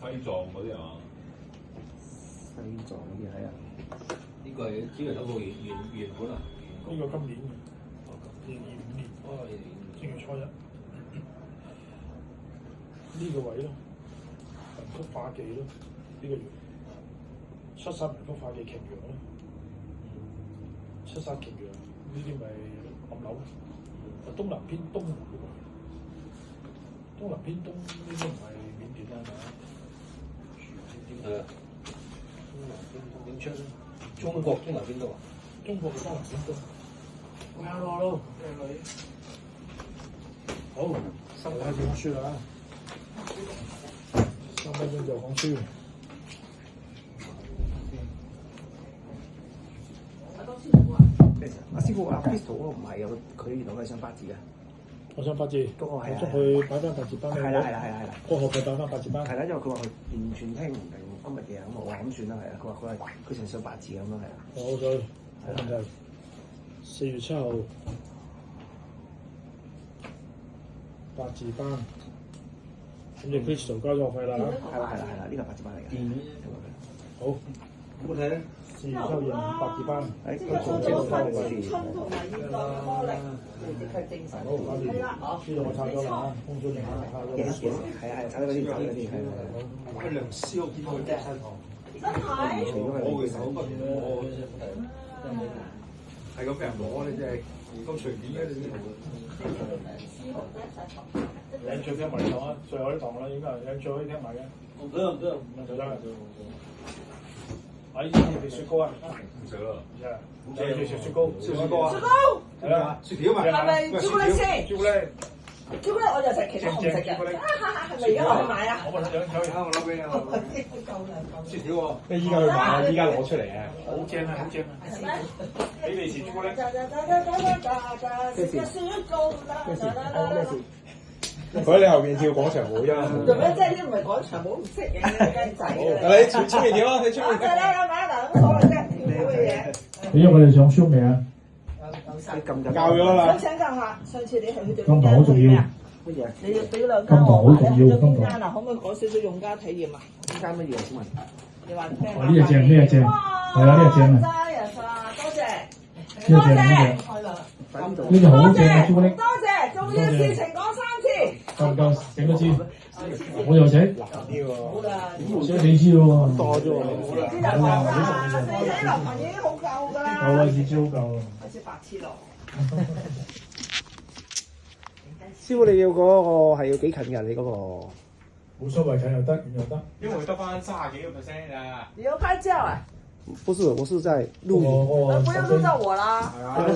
西藏嗰啲係嘛？西藏嗰啲係啊，呢個係只係得個原本啊。呢個今年嘅，2025年正月初一，呢個位咯，文曲化忌咯，呢個月七殺文曲化忌擎羊咯，七殺擎羊呢啲咪暗樓，東南偏東嘅喎，東南偏東呢啲唔係緬甸啦，係嘛？係啊，東南偏東點出咧？中國東南邊度啊？中國嘅東南偏東。Hello，好，3分鐘講書啦，3分鐘就講書。阿師傅話 Pistol 嗰個唔係啊，佢原來係上八字嘅。我想八字，嗰個係捉佢擺翻八字班。係啦，過後佢擺翻八字班。係啦，因為佢話佢完全聽唔明今日嘅，咁我話咁算啦，係啊，佢成上八字咁樣係啊。好咗，冇問題。4月7號八字班，咁你 Crystal 交咗學費啦嚇。係啦，呢個八字班嚟嘅。好，好睇咧。 4月7號八字班。佢總之都翻嚟嗰啲。春同埋現代魔力，佢精神。好，搞掂。呢度我拆咗啦嚇，封咗面啦，拆咗。係，拆咗嗰啲，拆咗嗰啲係。佢梁思我見到佢隻身堂。真係。我其實好不斷我係咁俾人攞你真係咁隨便嘅你。你最聽埋堂啊，最後啲堂啦，應該係你最可以聽埋嘅。唔得，就得。我依家食雪糕啊！唔食啦。你要食雪糕？雪糕啊！雪糕係啊，雪條嘛？係咪朱古力先？朱古力。朱古力我就食，其他我唔食嘅。係咪而家落去買啊？我問有我攞俾你啊！雪條喎，你依家去買，依家攞出嚟啊！好正啊，好正啊！比利時朱古力。咩事？佢喺你後邊跳廣場舞啫。做咩啫？呢唔係廣場舞唔識嘅雞仔啊！你出面跳啊！你出面跳。買嗱，咁所謂啫，跳嘅嘢。你因為你上 show 未啊？你撳就教咗啦。想請教下，上次你去佢哋邊間做咩啊？乜嘢？你要俾兩間我話咧，去咗邊間啊？可唔可以講少少用家體驗啊？呢間乜嘢先問？你話咩？呢個正，呢個正。係啊，呢個正啊。齋人啊，多謝。呢個正，呢個。開啦。呢個好正嘅朱古力。多謝，重要事情講3次。夠唔夠？整多支。我又整。好啦。寫4支喎。多咗喎。支流行啊，你睇流行已經好夠㗎啦。夠啦，4支好夠啊。開始白痴咯。師傅，你要嗰個係要幾近㗎？你嗰個？冇所謂，近又得，遠又得。因為得翻30幾個%啊。你要拍照啊？不是，我是在錄影。不用錄到我啦。對。